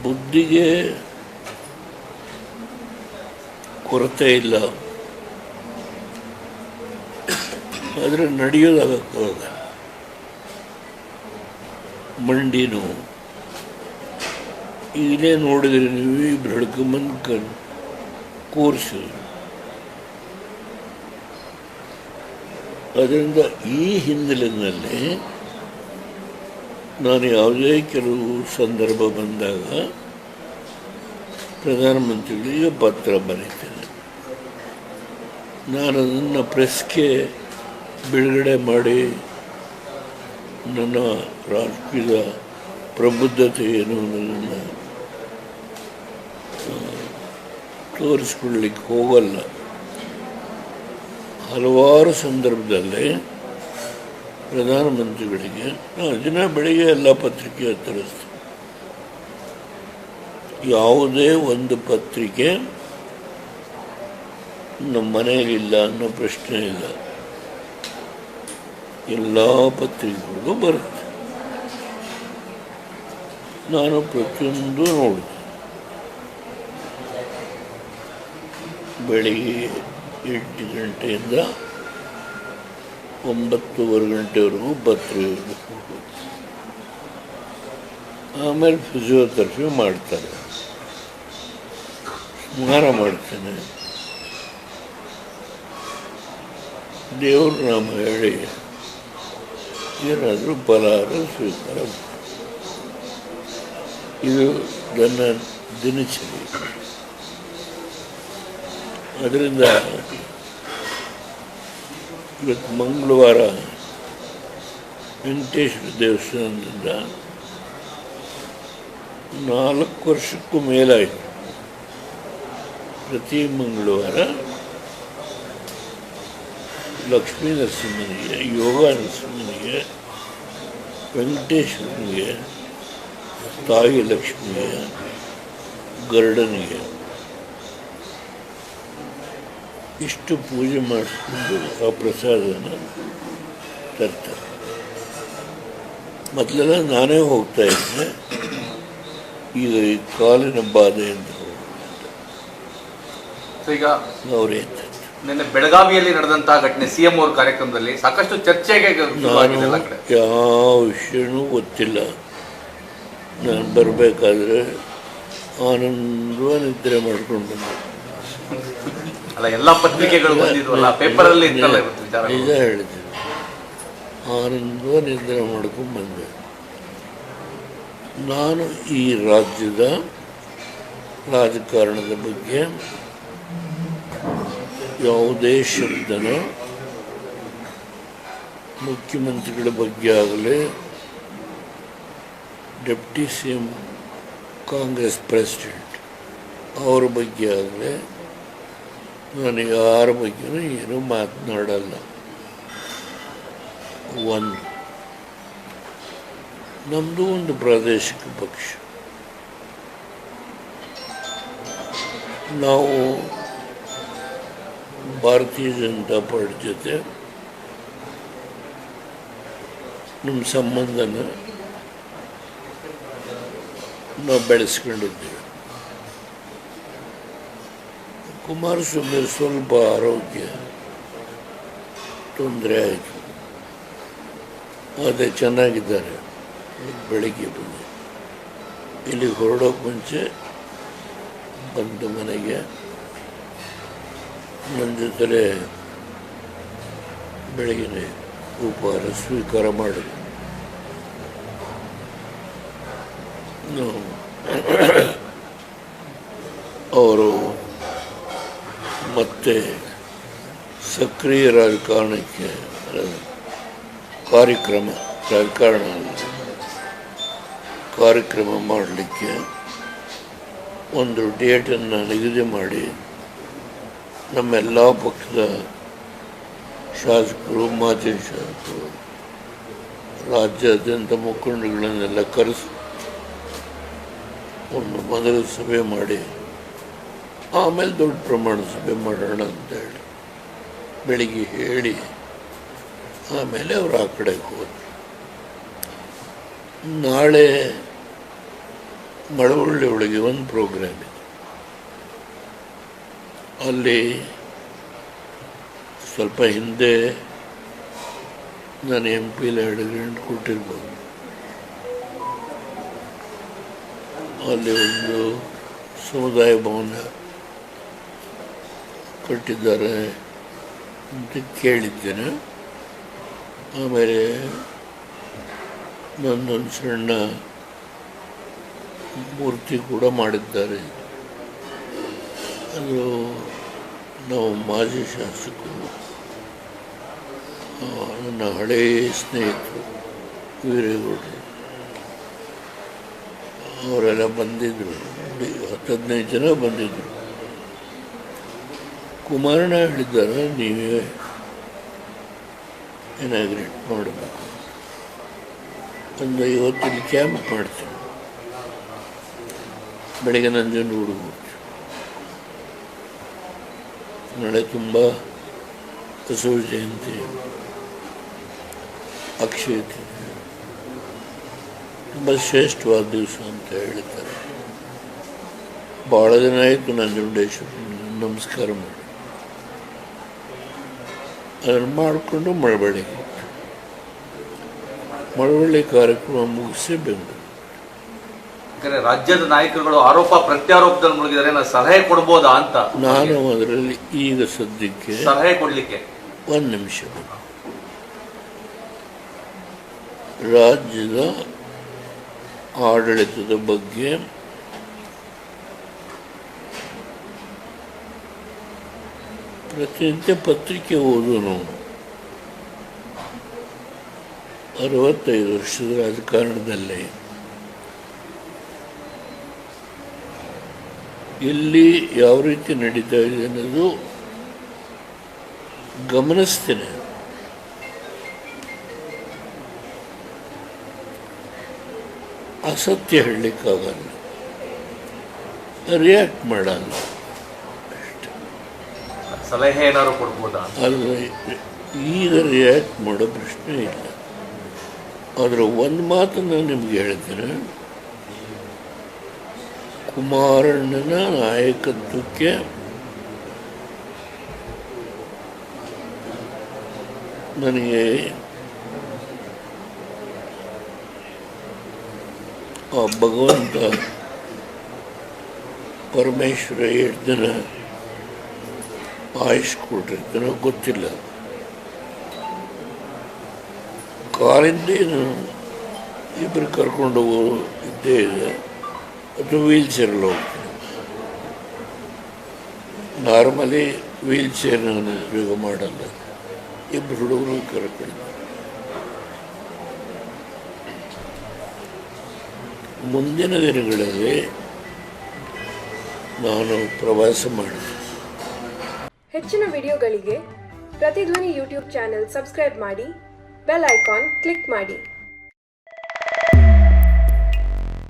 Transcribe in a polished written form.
ಬುದ್ಧಿಗೆ ಕೊರತೆ ಇಲ್ಲ, ಆದರೆ ನಡೆಯೋದಾಗಕ್ಕಾಗ ಮಂಡಿ ನೋವು. ಈಗಲೇ ನೋಡಿದ್ರೆ ನೀವು ಇಬ್ಬರು ಹಿಡ್ಕೊಂಬಂದು ಕೂರಿಸಿದ್ರು. ಅದರಿಂದ ಈ ಹಿನ್ನೆಲೆಯಲ್ಲಿ ನಾನು ಯಾವುದೇ ಕೆಲವು ಸಂದರ್ಭ ಬಂದಾಗ ಪ್ರಧಾನಮಂತ್ರಿಗಳಿಗೆ ಪತ್ರ ಬರೀತೇನೆ. ನಾನು ಅದನ್ನು ಪ್ರೆಸ್ಗೆ ಬಿಡುಗಡೆ ಮಾಡಿ ನನ್ನ ರಾಜಕೀಯದ ಪ್ರಬುದ್ಧತೆ ಏನು ಅನ್ನೋದನ್ನು ತೋರಿಸ್ಕೊಳ್ಲಿಕ್ಕೆ ಹೋಗಲ್ಲ. ಹಲವಾರು ಸಂದರ್ಭದಲ್ಲಿ ಪ್ರಧಾನಮಂತ್ರಿಗಳಿಗೆ ನಾನು ದಿನ ಬೆಳಿಗ್ಗೆ ಎಲ್ಲ ಪತ್ರಿಕೆ ತರಿಸ್ತೀನಿ. ಯಾವುದೇ ಒಂದು ಪತ್ರಿಕೆ ನಮ್ಮ ಮನೆಯಲ್ಲಿಲ್ಲ ಅನ್ನೋ ಪ್ರಶ್ನೆ ಇಲ್ಲ, ಎಲ್ಲ ಪತ್ರಿಕೆಗಳಿಗೂ ಬರುತ್ತೆ. ನಾನು ಪ್ರತಿಯೊಂದು ನೋಡಿದೆ. ಬೆಳಿಗ್ಗೆ 8 ಗಂಟೆಯಿಂದ 9:15 ಗಂಟೆವರೆಗೂ ಪತ್ರಿಕೆ, ಆಮೇಲೆ ಫಿಸಿಯೋಥೆರಪಿ ಮಾಡ್ತಾರೆ, ಸ್ನಾನ ಮಾಡ್ತೇನೆ, ದೇವ್ರ ನಾಮ ಹೇಳಿ ಏನಾದರೂ ಫಲಹಾರ ಸ್ವೀಕಾರ. ಇದು ನನ್ನ ದಿನಚರಿ. ಅದರಿಂದ ಇವತ್ತು ಮಂಗಳವಾರ ವೆಂಕಟೇಶ್ವರ ದೇವಸ್ಥಾನದಿಂದ 4 ವರ್ಷಕ್ಕೂ ಮೇಲಾಯಿತು. ಪ್ರತಿ ಮಂಗಳವಾರ ಲಕ್ಷ್ಮೀ ನರಸಿಂಹನಿಗೆ, ಯೋಗ ನರಸಿಂಹನಿಗೆ, ವೆಂಕಟೇಶ್ವರನಿಗೆ, ತಾಯಿ ಲಕ್ಷ್ಮಿಗೆ, ಗರುಡನಿಗೆ ಇಷ್ಟು ಪೂಜೆ ಮಾಡಿಸ್ಕೊಂಡು ಆ ಪ್ರಸಾದನ ತರ್ತಾರೆ. ಮೊದಲೆಲ್ಲ ನಾನೇ ಹೋಗ್ತಾ ಇದ್ದೆ, ಈಗ ಈ ಕಾಲಿನ ಬಾಧೆಯಿಂದ ಈಗ ಅವರೇ. ನಿನ್ನೆ ಬೆಳಗಾವಿಯಲ್ಲಿ ನಡೆದಂತಹ ಘಟನೆ, ಸಿಎಂ ಅವ್ರ ಕಾರ್ಯಕ್ರಮದಲ್ಲಿ ಸಾಕಷ್ಟು ಚರ್ಚೆಗೆ ಯಾವ ವಿಷಯನೂ ಗೊತ್ತಿಲ್ಲ. ನಾನು ಬರಬೇಕಾದ್ರೆ ಆನಂದವ ನಿದ್ರೆ ಮಾಡ್ಕೊಂಡು ಬಂದೆ. ಅಲ್ಲ, ಎಲ್ಲ ಪತ್ರಿಕೆಗಳು ಬಂದಿದ್ವಲ್ಲ, ಪೇಪರಲ್ಲಿ ನಿಜ ಹೇಳಿದ್ದೀನಿ, ಆನಂದವ ನಿದ್ರೆ ಮಾಡ್ಕೊಂಡು ಬಂದೆ. ನಾನು ಈ ರಾಜ್ಯದ ರಾಜಕಾರಣದ ಬಗ್ಗೆ ಯಾವುದೇ ಶಬ್ದನ ಮುಖ್ಯಮಂತ್ರಿಗಳ ಬಗ್ಗೆ ಆಗಲಿ, deputy C M Congress president ಅವ್ರ ಬಗ್ಗೆ ಆಗಲಿ, ನಾನು ಯಾರ ಬಗ್ಗೆನೂ ಏನೂ ಮಾತನಾಡಲ್ಲ. ನಮ್ಮದು ಒಂದು ಪ್ರಾದೇಶಿಕ ಪಕ್ಷ. ನಾವು ಭಾರತೀಯ ಜನತಾ ಪಾರ್ಟಿ ಜೊತೆ ನಮ್ಮ ಸಂಬಂಧನ ನಾವು ಬೆಳೆಸ್ಕೊಂಡಿದ್ದೇವೆ. ಕುಮಾರಸ್ವಾಮಿ ಸ್ವಲ್ಪ ಆರೋಗ್ಯ ತೊಂದರೆ ಆಯಿತು, ಅದೇ ಚೆನ್ನಾಗಿದ್ದಾರೆ. ಬೆಳಿಗ್ಗೆ ಬಂದು ಇಲ್ಲಿಗೆ ಹೊರಡೋಕೆ ಮುಂಚೆ ಬಂದು ಮನೆಗೆ ನನ್ನ ಜೊತೆಲೇ ಬೆಳಗಿನ ಉಪಹಾರ ಸ್ವೀಕಾರ ಮಾಡಿದ್ರು. ಅವರು ಮತ್ತೆ ಸಕ್ರಿಯ ರಾಜಕಾರಣಕ್ಕೆ ಕಾರ್ಯಕ್ರಮ ಮಾಡಲಿಕ್ಕೆ ಒಂದು ಡೇಟನ್ನು ನಿಗದಿ ಮಾಡಿ ನಮ್ಮೆಲ್ಲ ಪಕ್ಷದ ಶಾಸಕರು, ಮಾಜಿ ಶಾಸಕರು, ರಾಜ್ಯಾದ್ಯಂತ ಮುಖಂಡಗಳನ್ನೆಲ್ಲ ಕರೆಸಿ ಒಂದು ಮೊದಲ ಸಭೆ ಮಾಡಿ ಆಮೇಲೆ ದೊಡ್ಡ ಪ್ರಮಾಣದ ಸಭೆ ಮಾಡೋಣ ಅಂತೇಳಿ ಬೆಳಿಗ್ಗೆ ಹೇಳಿ ಆಮೇಲೆ ಅವರು ಆ ಕಡೆಗೆ ಹೋದರು. ನಾಳೆ ಮಳವಳ್ಳಿ ಒಳಗೆ ಒಂದು ಪ್ರೋಗ್ರಾಮ್ ಇದೆ. ಅಲ್ಲಿ ಸ್ವಲ್ಪ ಹಿಂದೆ ನಾನು MP 2 ಗಂಟೆ ಕೊಟ್ಟಿರ್ಬೋದು. ಅಲ್ಲಿ ಒಂದು ಸಮುದಾಯ ಭವನ ಕಟ್ಟಿದ್ದಾರೆ ಅಂತ ಕೇಳಿದ್ದೇನೆ. ಆಮೇಲೆ ನನ್ನೊಂದು ಸಣ್ಣ ಮೂರ್ತಿ ಕೂಡ ಮಾಡಿದ್ದಾರೆ. ಅದು ನಾವು ಮಾಜಿ ಶಾಸಕರು, ನನ್ನ ಹಳೆಯ ಸ್ನೇಹಿತರು ವೀರೇಗೌಡರು ಅವರೆಲ್ಲ ಬಂದಿದ್ದರು. 10-15 ಜನ ಬಂದಿದ್ದರು. ಕುಮಾರಣ್ಣ ಹೇಳಿದ್ದಾರೆ, ನೀವೇ ಇನಾಗ್ರೇಟ್ ಮಾಡಬೇಕು, ಒಂದು 50 ಕ್ಯಾಂಪ್ ಮಾಡ್ತೀನಿ, ಬೆಳಗ್ಗೆ ನಂಜನಗೂಡು ಹೋಗ್ತೀವಿ. ನಾಳೆ ತುಂಬ ಬಸವ ಜಯಂತಿ, ಅಕ್ಷಯ ತೃತೀಯ, ತುಂಬ ಶ್ರೇಷ್ಠವಾದ ದಿವಸ ಅಂತ ಹೇಳ್ತಾರೆ. ಭಾಳ ದಿನ ಆಯಿತು ನಂಜುಂಡೇಶ್ವರ ನಮಸ್ಕಾರ ಮಾಡಿ. ಅದನ್ನು ಮಾಡಿಕೊಂಡು ಮಳವಳ್ಳಿ ಕಾರ್ಯಕ್ರಮ ಮುಗಿಸಿ ಬೆಂಗಳೂರು. ರಾಜ್ಯದ ನಾಯಕರುಗಳು ಆರೋಪ ಪ್ರತ್ಯಾರೋಪದಲ್ಲಿ ಮುಳುಗಿದರೆ ನಾನು ಸಲಹೆ ಕೊಡ್ಬೋದಾ ಅಂತ. ನಾನು ಅದರಲ್ಲಿ ಈಗ ಸದ್ಯಕ್ಕೆ ಸಲಹೆ ಕೊಡ್ಲಿಕ್ಕೆ 1 ನಿಮಿಷ. ರಾಜ್ಯದ ಆಡಳಿತದ ಬಗ್ಗೆ ಪ್ರತಿನಿತ್ಯ ಪತ್ರಿಕೆ ಓದೋನು 65 ವರ್ಷದ ರಾಜಕಾರಣದಲ್ಲಿ ಇಲ್ಲಿ ಯಾವ ರೀತಿ ನಡೀತಾ ಇದೆ ಅನ್ನೋದು ಗಮನಿಸ್ತೇನೆ. ಅಸತ್ಯ ಹೇಳಲಿಕ್ಕಾಗಲ್ಲ, ರಿಯಾಕ್ಟ್ ಮಾಡಲ್ಲ ಅಷ್ಟೆ. ಸಲಹೆ ಏನಾದ್ರು ಕೊಡ್ಬೋದಾ? ಆದರೆ ಈಗ ರಿಯಾಕ್ಟ್ ಮಾಡೋ ಪ್ರಶ್ನೆ ಇಲ್ಲ. ಆದರೆ ಒಂದು ಮಾತನ್ನು ನಿಮ್ಗೆ ಹೇಳ್ತೇನೆ, ಕುಮಾರಣ್ಣನ ನಾಯಕತ್ವಕ್ಕೆ ನನಗೆ ಆ ಭಗವಂತ ಪರಮೇಶ್ವರ 8 ದಿನ ಆಯುಷ್ ಕೊಟ್ಟಿರ್ತಾನೋ ಗೊತ್ತಿಲ್ಲ. ಕಾರಿಂದೇನು ಇಬ್ಬರು ಕರ್ಕೊಂಡು ಹೋಗೋ ಇದ್ದೇ ಇದೆ, ಅಥವಾ ವೀಲ್ ಚೇರಲ್ಲಿ ಹೋಗ್ತೀನಿ. ನಾರ್ಮಲಿ ವೀಲ್ ಚೇರ್ ನಾನು ಉಪಯೋಗ ಮಾಡಲ್ಲ. ಇಬ್ಬರು ಹುಡುಗರು ಕರ್ಕೊಂಡು ಮುಂದಿನ ದಿನಗಳಲ್ಲಿ ನಾನು ಪ್ರವಾಸ ಮಾಡಿದೆ. ಹೆಚ್ಚಿನ ವಿಡಿಯೋಗಳಿಗೆ ಪ್ರತಿಧ್ವನಿ ಯೂಟ್ಯೂಬ್ ಚಾನೆಲ್ ಸಬ್ಸ್ಕ್ರೈಬ್ ಮಾಡಿ, ಬೆಲ್ ಐಕಾನ್ ಕ್ಲಿಕ್ ಮಾಡಿ.